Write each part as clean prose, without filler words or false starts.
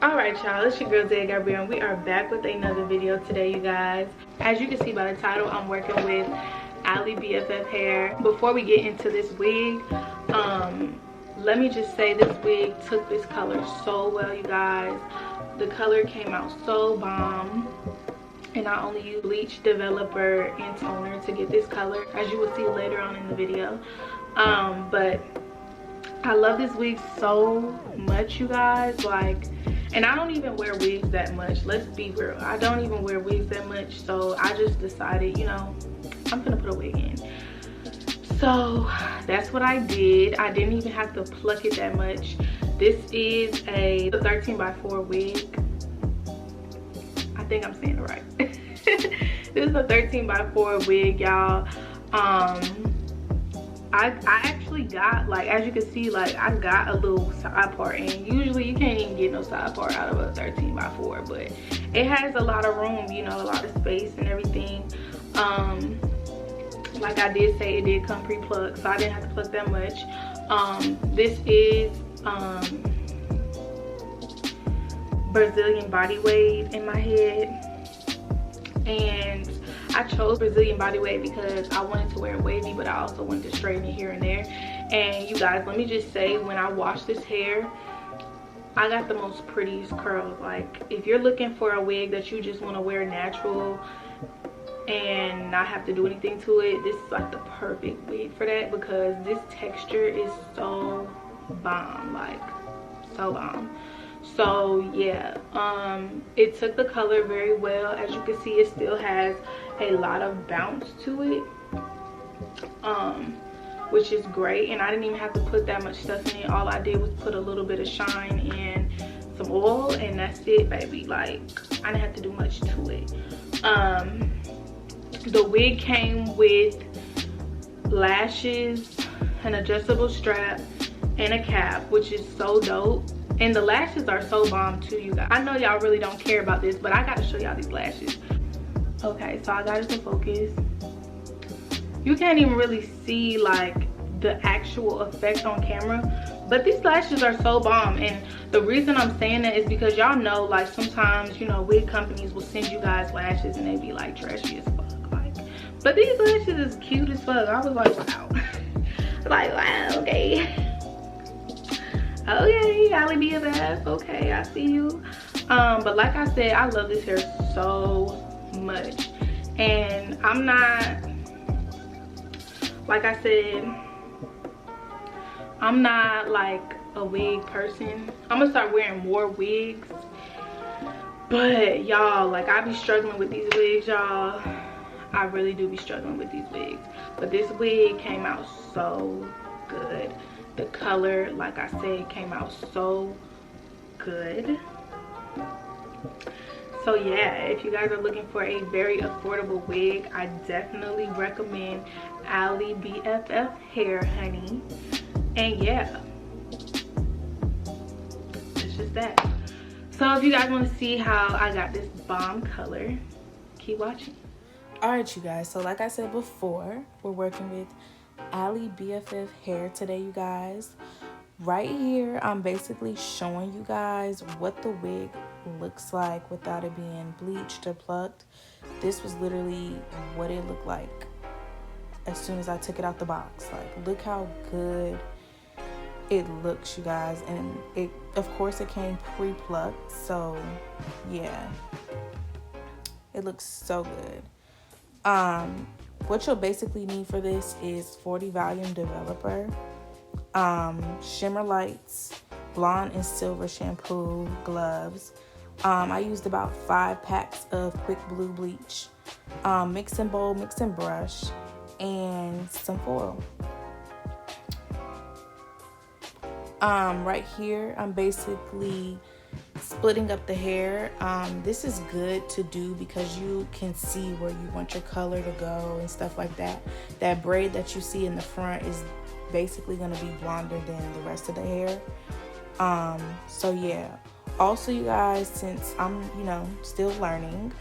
All right, y'all, it's your girl Zay Gabrielle, and we are back with another video today, you guys. As you can see by the title, I'm working with Ali BFF hair. Before we get into this wig, let me just say this wig took this color so well, you guys. The color came out so bomb, and I only use bleach, developer, and toner to get this color, as you will see later on in the video. But I love this wig so much, you guys. Like, and I don't even wear wigs that much, let's be real. I don't even wear wigs that much, so I just decided, you know, I'm gonna put a wig in. So that's what I did. I didn't even have to pluck it that much. This is a 13x4 wig. I think I'm saying it right. This is a 13x4 wig, y'all. I actually got, like, as you can see, like, I got a little side part, and usually you can't even get no side part out of a 13x4, but it has a lot of room, you know, a lot of space and everything. Like I did say, it did come pre-plucked, so I didn't have to pluck that much. This is Brazilian body wave in my head, and I chose Brazilian body wave because I wanted to wear it wavy, but I also wanted to straighten it here and there. And you guys, let me just say, when I wash this hair, I got the most prettiest curls. Like, if you're looking for a wig that you just want to wear natural and not have to do anything to it, this is like the perfect wig for that, because this texture is so bomb, like so bomb. So yeah, it took the color very well. As you can see, it still has a lot of bounce to it, which is great. And I didn't even have to put that much stuff in it. All I did was put a little bit of shine and some oil, and that's it, baby. Like, I didn't have to do much to it. The wig came with lashes, an adjustable strap, and a cap, which is so dope. And the lashes are so bomb too, you guys. I know y'all really don't care about this, but I gotta show y'all these lashes. Okay, so I got it to focus. You can't even really see like the actual effect on camera, but these lashes are so bomb. And the reason I'm saying that is because y'all know, like, sometimes, you know, wig companies will send you guys lashes and they be like trashy as fuck, like, but these lashes is cute as fuck. I was like, wow. Like, wow, okay. Okay, Ali BFF, okay, I see you. But like I said, I love this hair so much, and I'm not, like I said, I'm not like a wig person. I'm gonna start wearing more wigs, but y'all, like, I be struggling with these wigs, y'all. I really do be struggling with these wigs, but this wig came out so good. The color, like I said, came out so good. So yeah, if you guys are looking for a very affordable wig, I definitely recommend Ali BFF hair, honey. And yeah, it's just that. So if you guys want to see how I got this bomb color, keep watching. All right, you guys, so like I said before, we're working with Ali BFF hair today, you guys. Right here, I'm basically showing you guys what the wig looks like without it being bleached or plucked. This was literally what it looked like as soon as I took it out the box. Like, look how good it looks, you guys. And it, of course, it came pre-plucked, so yeah, it looks so good. What you'll basically need for this is 40 volume developer, shimmer lights, blonde and silver shampoo, gloves. I used about 5 packs of quick blue bleach, mixing bowl, mixing brush, and some foil. Right here, I'm basically splitting up the hair. This is good to do because you can see where you want your color to go and stuff like that. That braid that you see in the front is basically going to be blonder than the rest of the hair. So yeah, also, you guys, since I'm, you know, still learning,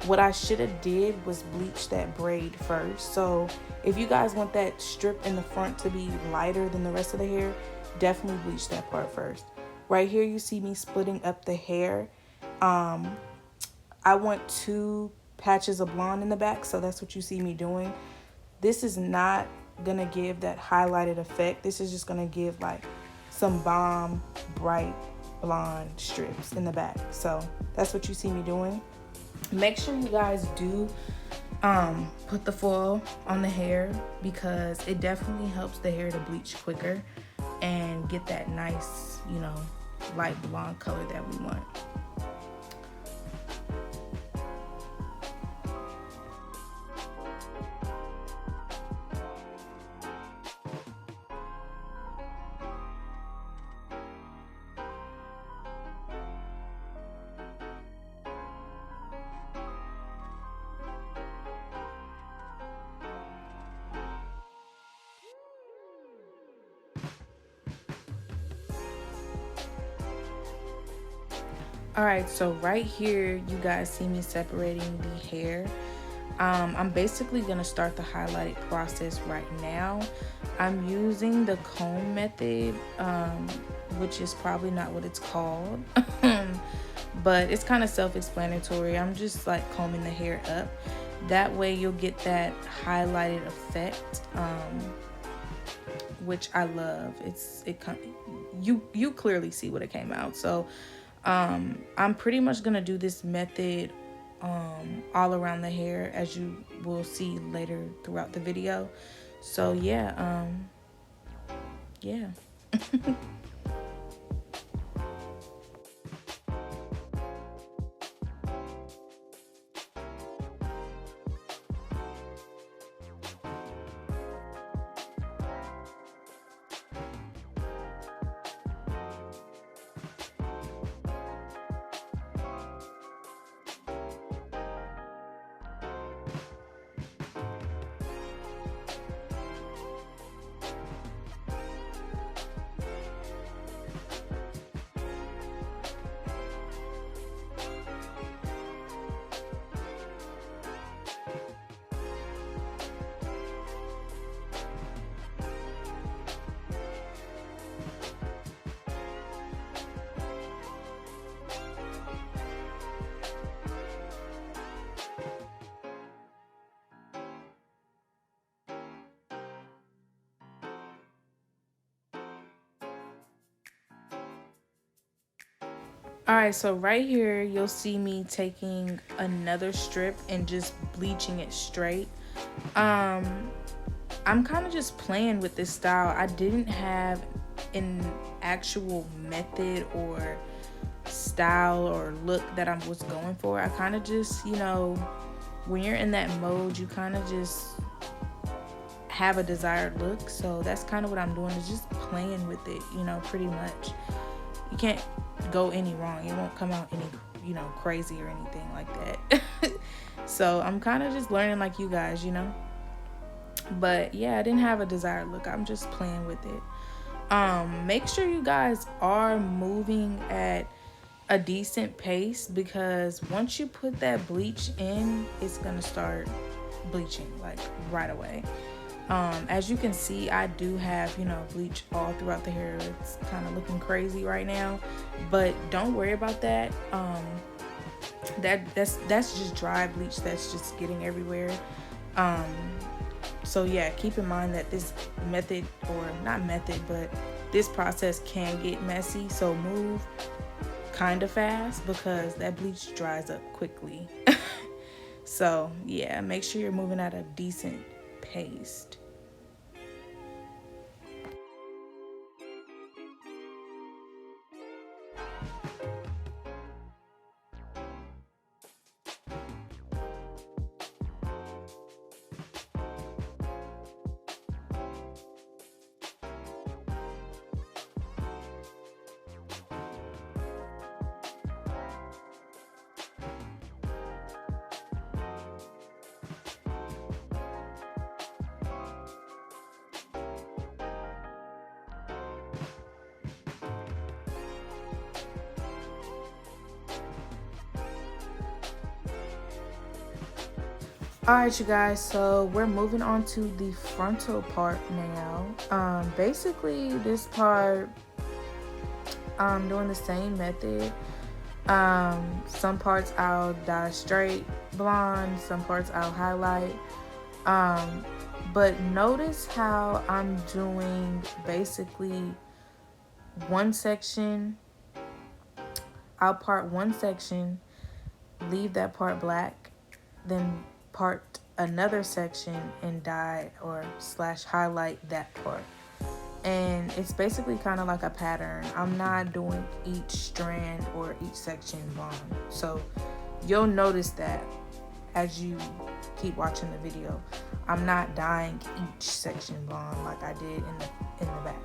what I should have did was bleach that braid first. So if you guys want that strip in the front to be lighter than the rest of the hair, definitely bleach that part first. Right here you see me splitting up the hair. I want 2 patches of blonde in the back, so that's what you see me doing. This is not gonna give that highlighted effect. This is just gonna give like some bomb bright blonde strips in the back. So that's what you see me doing. Make sure you guys do put the foil on the hair, because it definitely helps the hair to bleach quicker and get that nice, you know, light blonde color that we want. All right, so right here you guys see me separating the hair. I'm basically gonna start the highlighted process right now. I'm using the comb method, which is probably not what it's called, but it's kind of self-explanatory. I'm just like combing the hair up. That way you'll get that highlighted effect, which I love. You clearly see what it came out. So I'm pretty much gonna do this method all around the hair, as you will see later throughout the video. So yeah. All right, so right here you'll see me taking another strip and just bleaching it straight. I'm kind of just playing with this style. I didn't have an actual method or style or look that I was going for. I kind of just, you know, when you're in that mode, you kind of just have a desired look. So that's kind of what I'm doing, is just playing with it, you know, pretty much. You can't go any wrong. It won't come out any, you know, crazy or anything like that. So I'm kind of just learning like you guys, you know. But yeah, I didn't have a desired look. I'm just playing with it. Make sure you guys are moving at a decent pace, because once you put that bleach in, it's gonna start bleaching like right away. As you can see, I do have, you know, bleach all throughout the hair. It's kind of looking crazy right now, but don't worry about that. That's just dry bleach that's just getting everywhere. So yeah, keep in mind that this method, or not method, but this process can get messy. So move kind of fast, because that bleach dries up quickly. So yeah, make sure you're moving at a decent pace. Alright, you guys, so we're moving on to the frontal part now. Basically this part, doing the same method. Some parts I'll dye straight blonde, some parts I'll highlight. But notice how I'm doing basically one section. I'll part one section, leave that part black, then part another section and dye or slash highlight that part. And it's basically kind of like a pattern. I'm not doing each strand or each section blonde. So you'll notice that as you keep watching the video. I'm not dyeing each section blonde like I did in the back.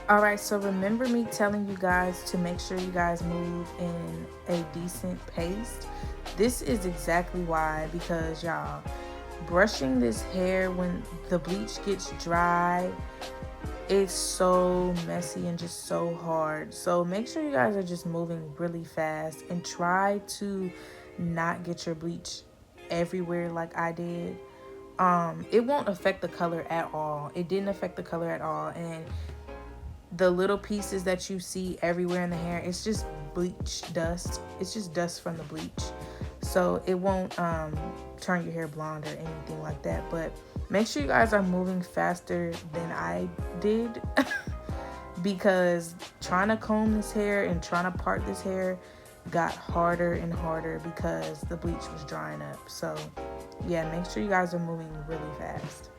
Alright, so remember me telling you guys to make sure you guys move in a decent pace. This is exactly why, because y'all, brushing this hair when the bleach gets dry, it's so messy and just so hard. So make sure you guys are just moving really fast and try to not get your bleach everywhere like I did. It won't affect the color at all. It didn't affect the color at all. And the little pieces that you see everywhere in the hair, it's just bleach dust. It's just dust from the bleach. So it won't turn your hair blonde or anything like that. But make sure you guys are moving faster than I did because trying to comb this hair and trying to part this hair got harder and harder because the bleach was drying up. So yeah, make sure you guys are moving really fast.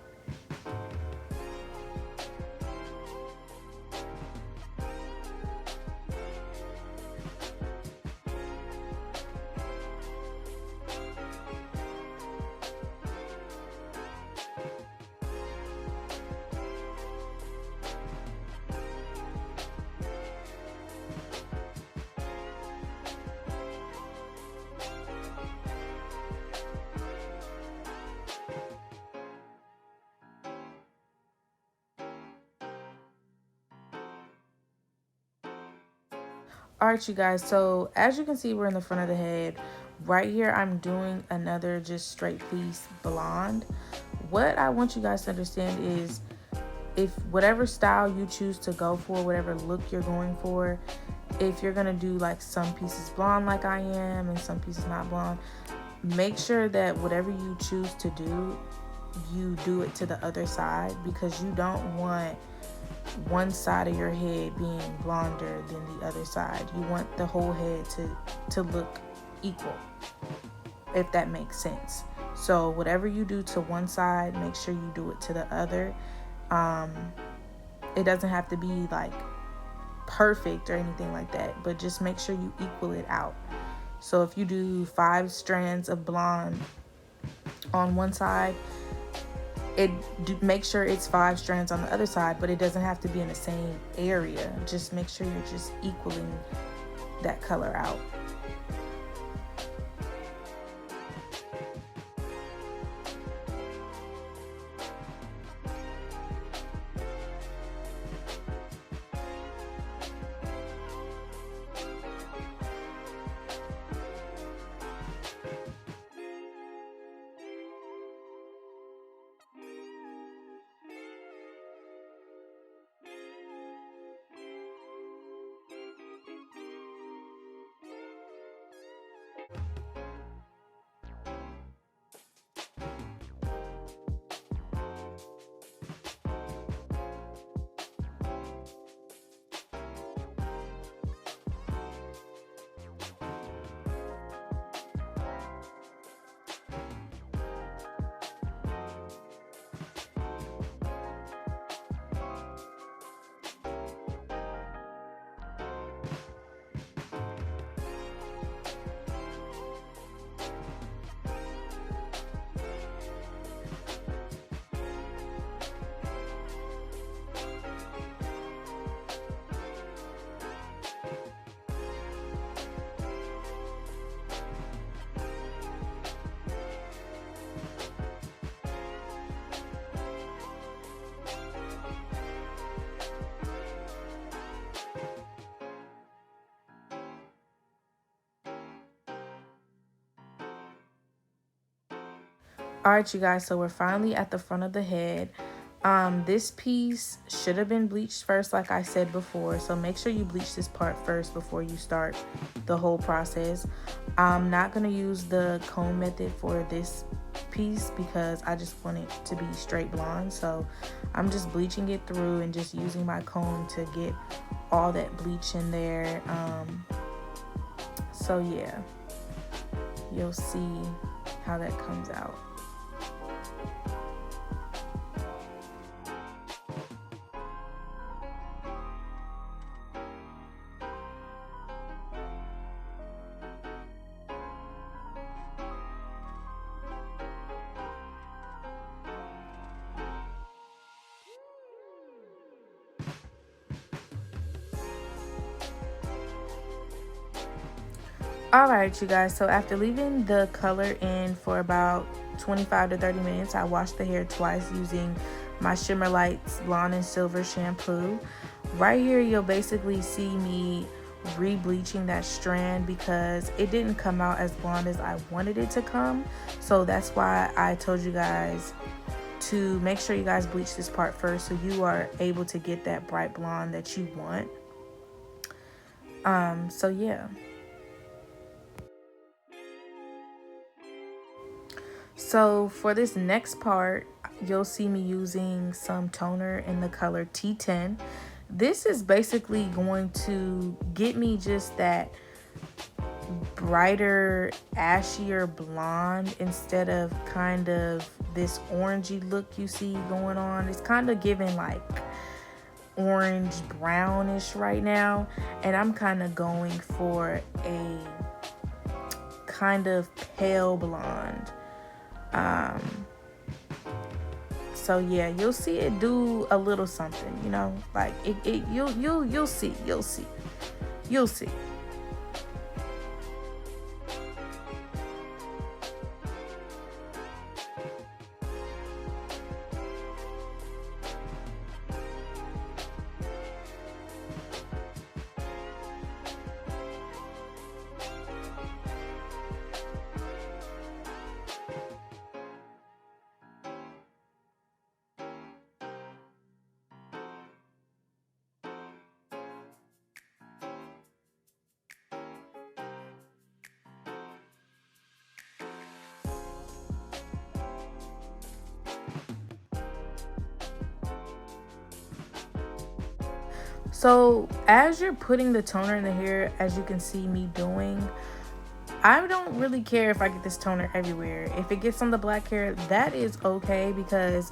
Alright, you guys, so as you can see, we're in the front of the head. Right here, I'm doing another just straight piece blonde. What I want you guys to understand is if whatever style you choose to go for, whatever look you're going for, if you're going to do like some pieces blonde like I am and some pieces not blonde, make sure that whatever you choose to do, you do it to the other side because you don't want one side of your head being blonder than the other side. You want the whole head to look equal, if that makes sense. So whatever you do to one side, make sure you do it to the other. It doesn't have to be like perfect or anything like that, but just make sure you equal it out. So if you do 5 strands of blonde on one side, make sure it's 5 strands on the other side, but it doesn't have to be in the same area. Just make sure you're just equaling that color out. All right, you guys, so we're finally at the front of the head. This piece should have been bleached first, like I said before, so make sure you bleach this part first before you start the whole process. I'm not going to use the comb method for this piece because I just want it to be straight blonde, so I'm just bleaching it through and just using my comb to get all that bleach in there. So yeah, you'll see how that comes out. All right, you guys, so after leaving the color in for about 25 to 30 minutes, I washed the hair twice using my Shimmer Lights Blonde and Silver shampoo. Right here, you'll basically see me re-bleaching that strand because it didn't come out as blonde as I wanted it to come. So that's why I told you guys to make sure you guys bleach this part first so you are able to get that bright blonde that you want. So yeah. So for this next part, you'll see me using some toner in the color T10. This is basically going to get me just that brighter, ashier blonde instead of kind of this orangey look you see going on. It's kind of giving like orange brownish right now, and I'm kind of going for a kind of pale blonde. So yeah, you'll see it do a little something, you know, like you'll see. So as you're putting the toner in the hair, as you can see me doing, I don't really care if I get this toner everywhere. If it gets on the black hair, that is okay, because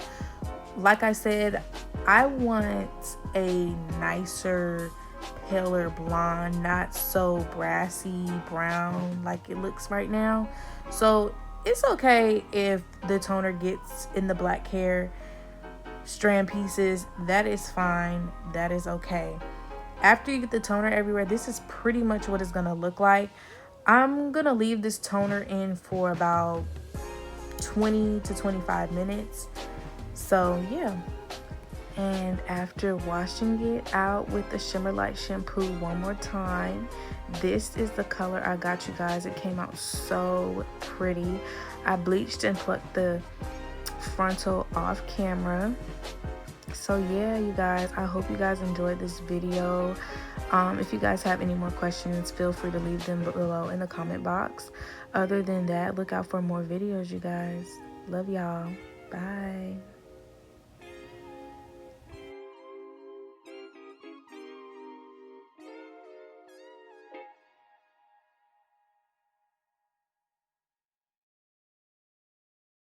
like I said, I want a nicer, paler blonde, not so brassy brown like it looks right now. So it's okay if the toner gets in the black hair strand pieces. That is fine, that is okay. After you get the toner everywhere, this is pretty much what it's gonna look like. I'm gonna leave this toner in for about 20 to 25 minutes. So yeah, and after washing it out with the Shimmer Light shampoo one more time, this is the color I got, you guys. It came out so pretty. I bleached and plucked the frontal off camera. So yeah, you guys, I hope you guys enjoyed this video. If you guys have any more questions, feel free to leave them below in the comment box. Other than that, look out for more videos, you guys. Love y'all. Bye.